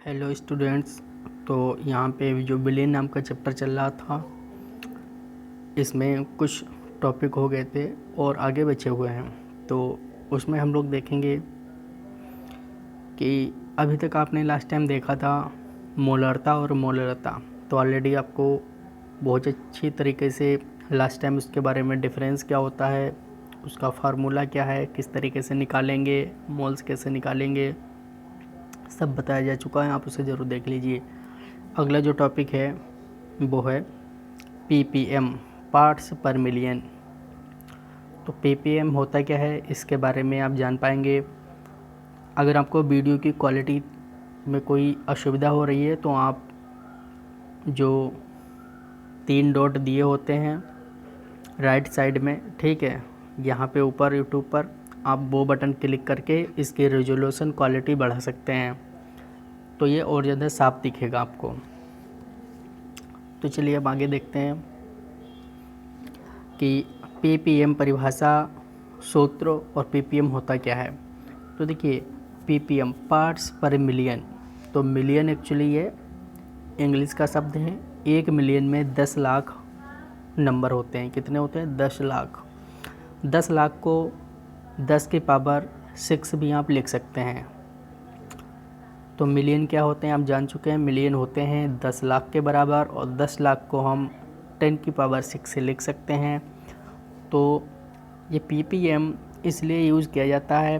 Hello students. तो यहाँ पे जो बिलियन नाम का चैप्टर चल रहा था, इसमें कुछ टॉपिक हो गए थे और आगे बचे हुए हैं। तो उसमें हम लोग देखेंगे कि अभी तक आपने लास्ट टाइम देखा था मोलरता और मोलरता। तो ऑलरेडी आपको बहुत अच्छी तरीके से लास्ट टाइम उसके बारे में डिफरेंस क्या होता है, उसका फार्मूला क्या है, किस तरीके से निकालेंगे, मोल्स कैसे निकालेंगे, सब बताया जा चुका है। आप उसे ज़रूर देख लीजिए। अगला जो टॉपिक है वो है ppm, पार्ट्स पर मिलियन। तो ppm होता क्या है, इसके बारे में आप जान पाएंगे। अगर आपको वीडियो की क्वालिटी में कोई असुविधा हो रही है तो आप जो 3 डॉट दिए होते हैं राइट साइड में, ठीक है, यहाँ पे ऊपर यूट्यूब पर आप वो बटन क्लिक करके इसकी रेजोल्यूशन क्वालिटी बढ़ा सकते हैं, तो ये और ज़्यादा साफ दिखेगा आपको। तो चलिए अब आगे देखते हैं कि ppm परिभाषा, सूत्र और ppm होता क्या है। तो देखिए ppm पार्ट्स पर मिलियन। तो मिलियन एक्चुअली ये इंग्लिश का शब्द है। 1 मिलियन में 10 लाख नंबर होते हैं। कितने होते हैं? 10 लाख। 10 लाख को 10 की पावर 6 भी आप लिख सकते हैं। तो मिलियन क्या होते हैं आप जान चुके हैं। मिलियन होते हैं 10 लाख के बराबर, और 10 लाख को हम 10 की पावर 6 से लिख सकते हैं। तो ये ppm इसलिए यूज़ किया जाता है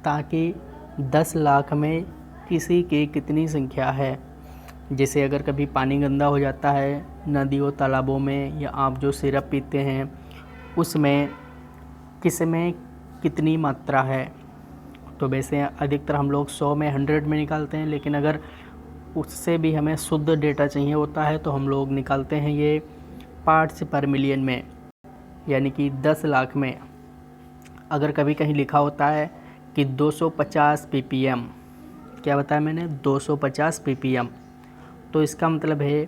ताकि 10 लाख में किसी की कितनी संख्या है। जैसे अगर कभी पानी गंदा हो जाता है नदियों तालाबों में, या आप जो सिरप पीते हैं उसमें किस में कितनी मात्रा है। तो वैसे अधिकतर हम लोग 100 में 100 में निकालते हैं, लेकिन अगर उससे भी हमें शुद्ध डेटा चाहिए होता है तो हम लोग निकालते हैं ये पार्ट्स पर मिलियन में, यानी कि 10 लाख में। अगर कभी कहीं लिखा होता है कि 250 ppm, क्या बताया मैंने? 250 ppm, तो इसका मतलब है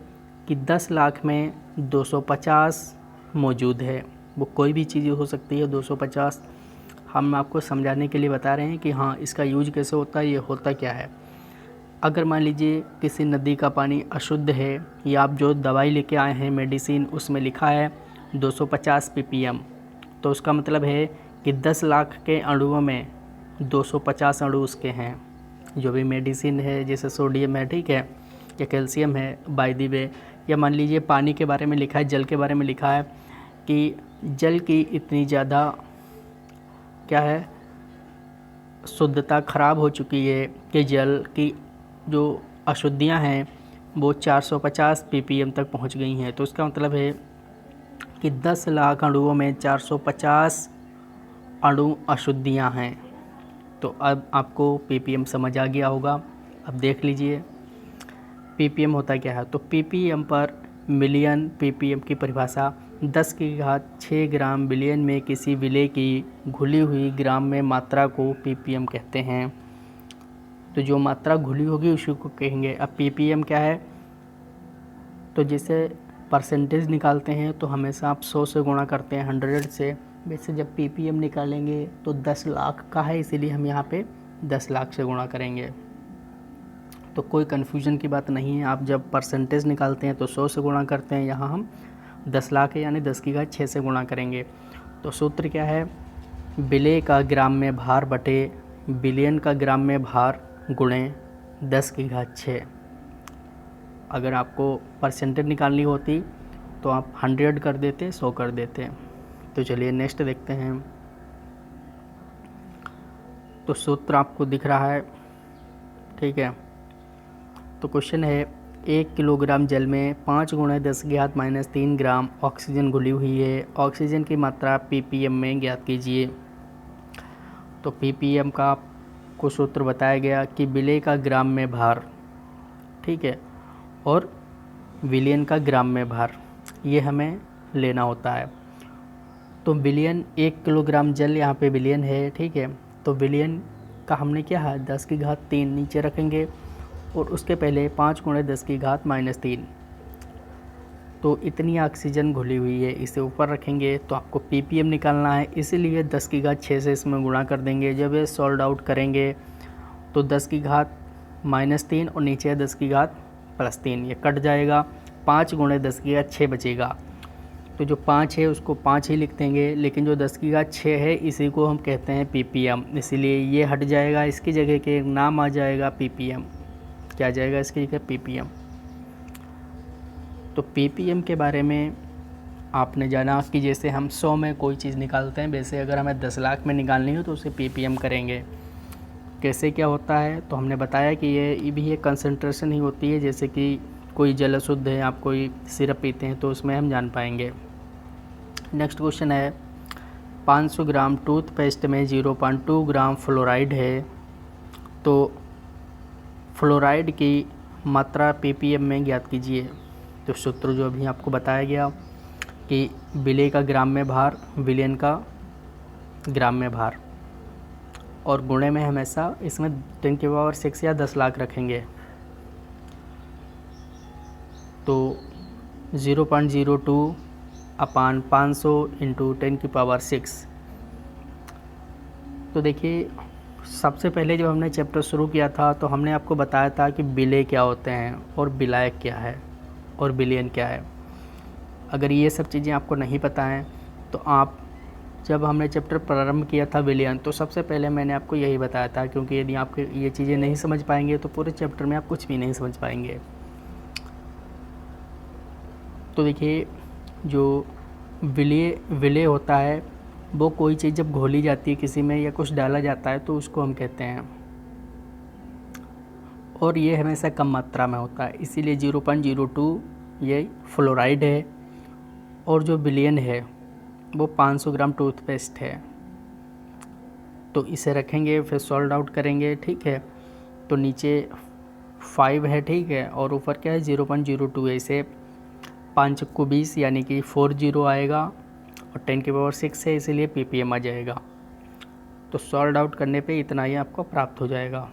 कि 10 लाख में 250 मौजूद है। वो कोई भी चीज़ हो सकती है 250। हम आपको समझाने के लिए बता रहे हैं कि हाँ इसका यूज कैसे होता है, ये होता क्या है। अगर मान लीजिए किसी नदी का पानी अशुद्ध है, या आप जो दवाई लेके आए हैं मेडिसिन, उसमें लिखा है 250 ppm, तो उसका मतलब है कि 10 लाख के अणुओं में 250 अणु उसके हैं। जो भी मेडिसिन है, जैसे सोडियम है, ठीक है, या कैल्शियम है बाय द वे, या मान लीजिए पानी के बारे में लिखा है, जल के बारे में लिखा है कि जल की इतनी ज़्यादा क्या है, शुद्धता ख़राब हो चुकी है कि जल की जो अशुद्धियां हैं वो 450 ppm तक पहुंच गई हैं। तो इसका मतलब है कि 10 लाख अणुओं में 450 अणु अशुद्धियां हैं। तो अब आपको ppm समझ आ गया होगा। अब देख लीजिए ppm होता क्या है। तो ppm पर मिलियन, ppm की परिभाषा 10 की घात 6 ग्राम बिलियन में किसी विलेय की घुली हुई ग्राम में मात्रा को ppm कहते हैं। तो जो मात्रा घुली होगी उसी को कहेंगे। अब ppm क्या है, तो जैसे परसेंटेज निकालते हैं तो हमेशा आप 100 से गुणा करते हैं, 100 से। वैसे जब ppm निकालेंगे तो 10 लाख का है, इसीलिए हम यहाँ पे 10 लाख से गुणा करेंगे। तो कोई कन्फ्यूजन की बात नहीं है। आप जब परसेंटेज निकालते हैं तो 100 से गुणा करते हैं, यहाँ हम 10 लाख है यानी 10 की घात 6 से गुणा करेंगे। तो सूत्र क्या है, विलेय का ग्राम में भार बटे बिलियन का ग्राम में भार गुणे 10 की घात 6। अगर आपको परसेंटेज निकालनी होती तो आप 100 कर देते, 100 कर देते। तो चलिए नेक्स्ट देखते हैं। तो सूत्र आपको दिख रहा है, ठीक है। तो क्वेश्चन है 1 किलोग्राम जल में 5 × 10 की घात -3 ग्राम ऑक्सीजन घुली हुई है। ऑक्सीजन की मात्रा ppm में ज्ञात कीजिए। तो ppm का आपको सूत्र बताया गया कि विलेय का ग्राम में भार, ठीक है, और विलियन का ग्राम में भार, ये हमें लेना होता है। तो विलियन 1 किलोग्राम जल, यहाँ पे विलियन है, ठीक है। तो विलियन का हमने क्या है 10 की घात 3 नीचे रखेंगे, और उसके पहले 5 × 10 की घात -3। तो इतनी ऑक्सीजन घुली हुई है, इसे ऊपर रखेंगे। तो आपको ppm निकालना है, इसीलिए 10 की घात 6 से इसमें गुणा कर देंगे। जब ये सॉल्व आउट करेंगे तो 10 की घात -3 और नीचे है 10 की घात +3, ये कट जाएगा। 5 × 10 की घात 6 बचेगा। तो जो 5 है उसको 5 ही लिख देंगे, लेकिन जो 10 की घात 6 है इसी को हम कहते हैं ppm, इसीलिए ये हट जाएगा। इसकी जगह के नाम आ जाएगा ppm। क्या आ जाएगा इसकी जगह? ppm। तो ppm के बारे में आपने जाना कि जैसे हम 100 में कोई चीज़ निकालते हैं, वैसे अगर हमें 10 लाख में निकालनी हो तो उसे ppm करेंगे। कैसे क्या होता है? तो हमने बताया कि ये भी एक कंसंट्रेशन ही होती है, जैसे कि कोई जल अशुद्ध है, आप कोई सिरप पीते हैं तो उसमें हम जान पाएंगे। नेक्स्ट क्वेश्चन है 500 ग्राम टूथपेस्ट में 0.2 ग्राम फ्लोराइड है, तो फ्लोराइड की मात्रा ppm में ज्ञात कीजिए। तो सूत्र जो अभी आपको बताया गया कि विलेय का ग्राम में भार, विलयन का ग्राम में भार, और गुणे में हमेशा इसमें 10⁶ या 10 लाख रखेंगे। तो 0.02 अपान 500 × 10⁶। तो देखिए, सबसे पहले जब हमने चैप्टर शुरू किया था तो हमने आपको बताया था कि विलेय क्या होते हैं और विलायक क्या है और विलयन क्या है। अगर ये सब चीज़ें आपको नहीं पता हैं तो आप, जब हमने चैप्टर प्रारंभ किया था विलयन, तो सबसे पहले मैंने आपको यही बताया था, क्योंकि यदि आप ये चीज़ें नहीं समझ पाएंगे तो पूरे चैप्टर में आप कुछ भी नहीं समझ पाएंगे। तो देखिए, जो विलेय होता है वो कोई चीज़ जब घोली जाती है किसी में या कुछ डाला जाता है तो उसको हम कहते हैं, और ये हमेशा कम मात्रा में होता है, इसीलिए 0.02 ये फ्लोराइड है, और जो विलयन है वो 500 ग्राम टूथपेस्ट है। तो इसे रखेंगे, फिर सॉल्व आउट करेंगे, ठीक है। तो नीचे 5 है, ठीक है, और ऊपर क्या है 0.02 है। इसे 5 को 20 यानी कि 40 आएगा, और 10⁶ है इसीलिए ppm आ जाएगा। तो सॉल्व आउट करने पे इतना ही आपको प्राप्त हो जाएगा।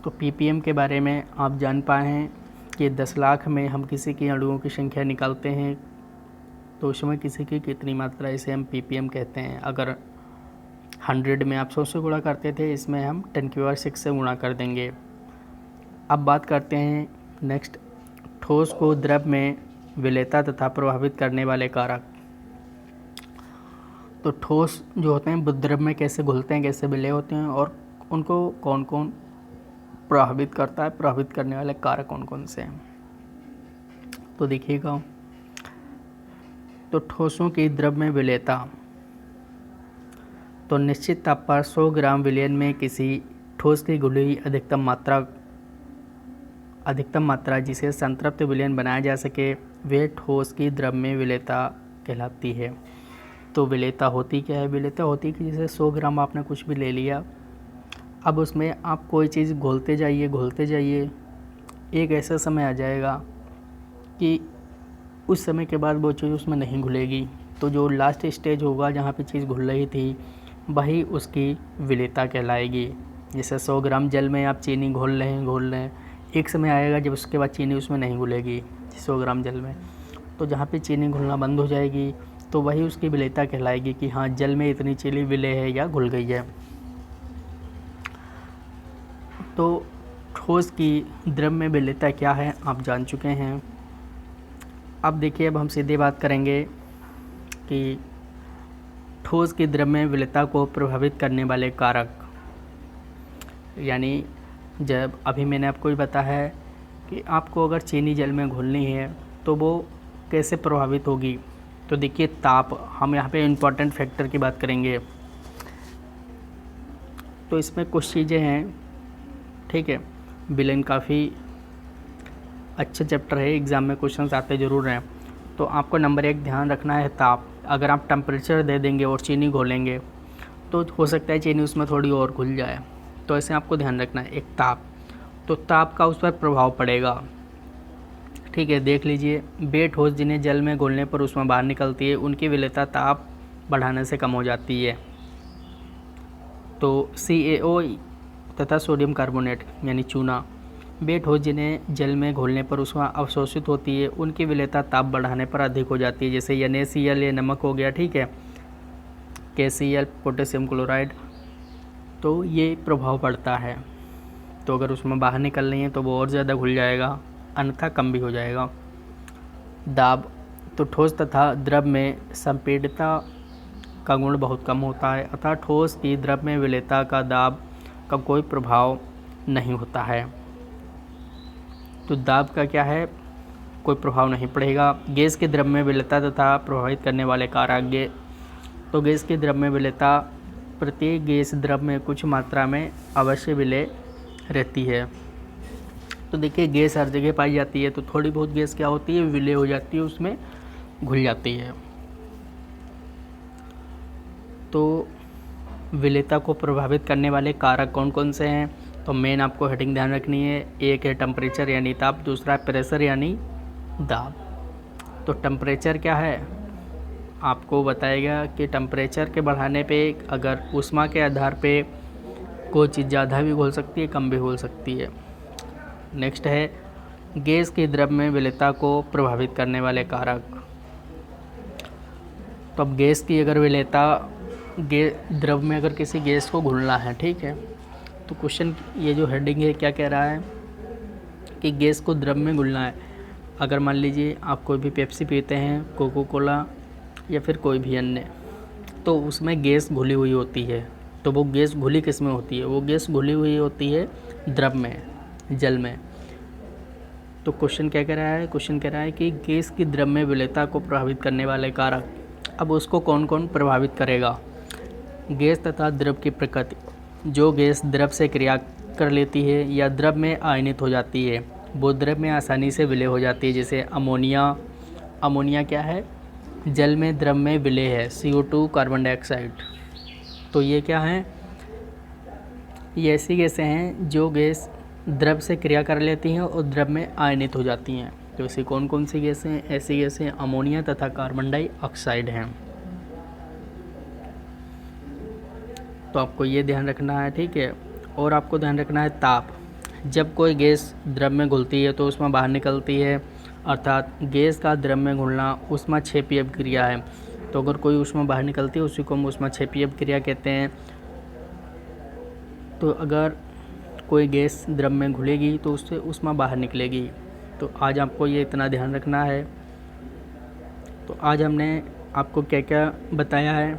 तो ppm के बारे में आप जान पाए हैं कि 10 लाख में हम किसी की अणुओं की संख्या निकालते हैं तो उसमें किसी की कितनी मात्रा, इसे हम ppm कहते हैं। अगर 100 में आप 100 से गुणा करते थे, इसमें हम 10⁶ से गुणा कर देंगे। अब बात करते हैं नेक्स्ट, ठोस को द्रव में विलेयता तथा प्रभावित करने वाले कारक। तो ठोस जो होते हैं वो द्रव में कैसे घुलते हैं, कैसे विलेय होते हैं, और उनको कौन कौन प्रभावित करता है, प्रभावित करने वाले कारक कौन कौन से हैं। तो देखिएगा, तो ठोसों की द्रव में विलेयता, तो निश्चित ताप पर 100 ग्राम विलयन में किसी ठोस की घुली हुई अधिकतम मात्रा जिसे संतृप्त विलयन बनाया जा सके वे ठोस की द्रव में विलेयता कहलाती है। तो विलेयता होती क्या है? विलेयता होती है कि जैसे 100 ग्राम आपने कुछ भी ले लिया, अब उसमें आप कोई चीज़ घोलते जाइए, एक ऐसा समय आ जाएगा कि उस समय के बाद वो चीज़ उसमें नहीं घुलेगी। तो जो लास्ट स्टेज होगा जहाँ पे चीज़ घुल रही थी वही उसकी विलेयता कहलाएगी। जैसे 100 ग्राम जल में आप चीनी घोल रहे हैं, एक समय आएगा जब उसके बाद चीनी उसमें नहीं घुलेगी 100 ग्राम जल में, तो जहाँ पे चीनी घुलना बंद हो जाएगी तो वही उसकी विलेयता कहलाएगी कि हाँ, जल में इतनी चीनी विलेय है या घुल गई है। तो ठोस की द्रव में विलेयता क्या है आप जान चुके हैं। अब देखिए, अब हम सीधे बात करेंगे कि ठोस की द्रव में विलेयता को प्रभावित करने वाले कारक, यानी जब अभी मैंने आपको ये बताया है कि आपको अगर चीनी जल में घुलनी है तो वो कैसे प्रभावित होगी। तो देखिए, ताप, हम यहाँ पे इम्पॉर्टेंट फैक्टर की बात करेंगे। तो इसमें कुछ चीज़ें हैं, ठीक है। विलयन काफ़ी अच्छा चैप्टर है, एग्ज़ाम में क्वेश्चंस आते ज़रूर हैं। तो आपको नंबर 1 ध्यान रखना है ताप। अगर आप टेम्परेचर दे देंगे और चीनी घोलेंगे तो हो सकता है चीनी उसमें थोड़ी और घुल जाए, तो ऐसे आपको ध्यान रखना है। एक ताप, तो ताप का उस पर प्रभाव पड़ेगा, ठीक है। देख लीजिए, बे ठोस जिन्हें जल में घोलने पर उसमें बाहर निकलती है उनकी विलेयता ताप बढ़ाने से कम हो जाती है। तो CaO तथा सोडियम कार्बोनेट यानी चूना, बे ठोस जिन्हें जल में घोलने पर उसमें अवशोषित होती है उनकी विलेयता ताप बढ़ाने पर अधिक हो जाती है। जैसे NaCl ये नमक हो गया, ठीक है, KCl पोटेशियम क्लोराइड, तो ये प्रभाव पड़ता है। तो अगर उसमें बाहर निकल रही है तो वो और ज़्यादा घुल जाएगा, अन्यथा कम भी हो जाएगा। दाब, तो ठोस तथा द्रव में संपीड़ितता का गुण बहुत कम होता है, अतः ठोस की द्रव में विलेयता का दाब का कोई प्रभाव नहीं होता है। तो दाब का क्या है, कोई प्रभाव नहीं पड़ेगा। गैस के द्रव में विलेयता तथा प्रभावित करने वाले कारक, तो गैस के द्रव में विलेयता, प्रत्येक गैस द्रव में कुछ मात्रा में अवश्य विलेय रहती है। तो देखिए गैस हर जगह पाई जाती है, तो थोड़ी बहुत गैस क्या होती है, विलेय हो जाती है, उसमें घुल जाती है। तो विलेयता को प्रभावित करने वाले कारक कौन कौन से हैं, तो मेन आपको हेडिंग ध्यान रखनी है। एक है टेम्परेचर यानी ताप, दूसरा है प्रेशर यानी दाब। तो टेम्परेचर क्या है, आपको बताएगा कि टेम्परेचर के बढ़ाने पे अगर ऊष्मा के आधार पे कोई चीज़ ज़्यादा भी घुल सकती है, कम भी घुल सकती है। नेक्स्ट है गैस के द्रव में विलेयता को प्रभावित करने वाले कारक। तो अब गैस की अगर विलेयता, द्रव में अगर किसी गैस को घुलना है, ठीक है, तो क्वेश्चन ये जो हेडिंग है क्या कह रहा है कि गैस को द्रव में घुलना है। अगर मान लीजिए आप कोई भी पेप्सी पीते हैं, कोको कोला या फिर कोई भी अन्य, तो उसमें गैस घुली हुई होती है। तो वो गैस घुली किस में होती है, वो गैस घुली हुई होती है द्रव में, जल में। तो क्वेश्चन क्या कह रहा है, क्वेश्चन कह रहा है कि गैस की द्रव में विलेयता को प्रभावित करने वाले कारक। अब उसको कौन कौन प्रभावित करेगा, गैस तथा द्रव की प्रकृति। जो गैस द्रव से क्रिया कर लेती है या द्रव में आयनित हो जाती है, वो द्रव में आसानी से विलय हो जाती है। जैसे अमोनिया, अमोनिया क्या है, जल में द्रव में विलय है, CO2 कार्बन डाइऑक्साइड। तो ये क्या है, ये ऐसी गैसें हैं जो गैस द्रव से क्रिया कर लेती हैं और द्रव में आयनित हो जाती हैं। तो ऐसी कौन कौन सी गैसें हैं, ऐसी गैसें अमोनिया तथा कार्बन डाइऑक्साइड हैं। तो आपको ये ध्यान रखना है, ठीक है। और आपको ध्यान रखना है ताप। जब कोई गैस द्रव में घुलती है तो उसमें बाहर निकलती है, अर्थात गैस का द्रव में घुलना ऊष्माक्षेपीय अभिक्रिया है। तो अगर कोई ऊष्मा बाहर निकलती है उसी को हम ऊष्माक्षेपीय अभिक्रिया कहते हैं। तो अगर कोई गैस द्रव में घुलेगी तो उससे ऊष्मा बाहर निकलेगी। तो आज आपको ये इतना ध्यान रखना है। तो आज हमने आपको क्या क्या बताया है,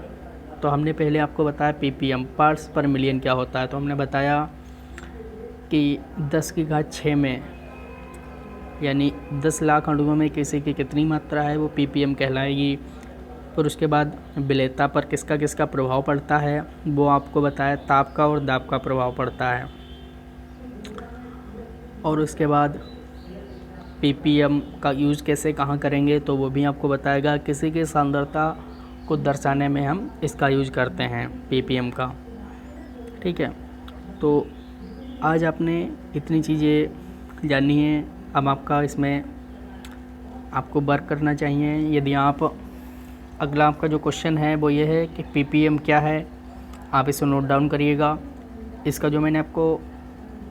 तो हमने पहले आपको बताया ppm पार्ट्स पर मिलियन क्या होता है। तो हमने बताया कि 10⁶ में यानी 10 लाख अणुओं में किसी की कितनी मात्रा है वो ppm कहलाएगी। फिर उसके बाद विलेयता पर किसका किसका प्रभाव पड़ता है वो आपको बताया, ताप का और दाब का प्रभाव पड़ता है। और उसके बाद ppm का यूज़ कैसे कहाँ करेंगे तो वो भी आपको बताएगा। किसी की सांद्रता को दर्शाने में हम इसका यूज़ करते हैं ppm का, ठीक है। तो आज आपने इतनी चीज़ें जानी हैं। अब आपका इसमें आपको वर्क करना चाहिए। यदि आप, अगला आपका जो क्वेश्चन है वो ये है कि ppm क्या है, आप इसे नोट डाउन करिएगा। इसका जो मैंने आपको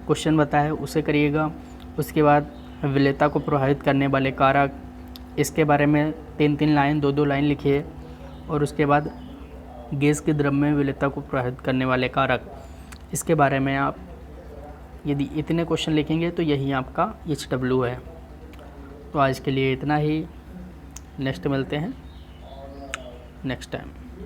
क्वेश्चन बताया उसे करिएगा। उसके बाद विलेयता को प्रभावित करने वाले कारक, इसके बारे में 3-3 लाइन 2-2 लाइन लिखिए। और उसके बाद गैस के द्रव में विलेयता को प्रभावित करने वाले कारक, इसके बारे में आप यदि इतने क्वेश्चन लिखेंगे तो यही आपका HW है। तो आज के लिए इतना ही, नेक्स्ट मिलते हैं नेक्स्ट टाइम।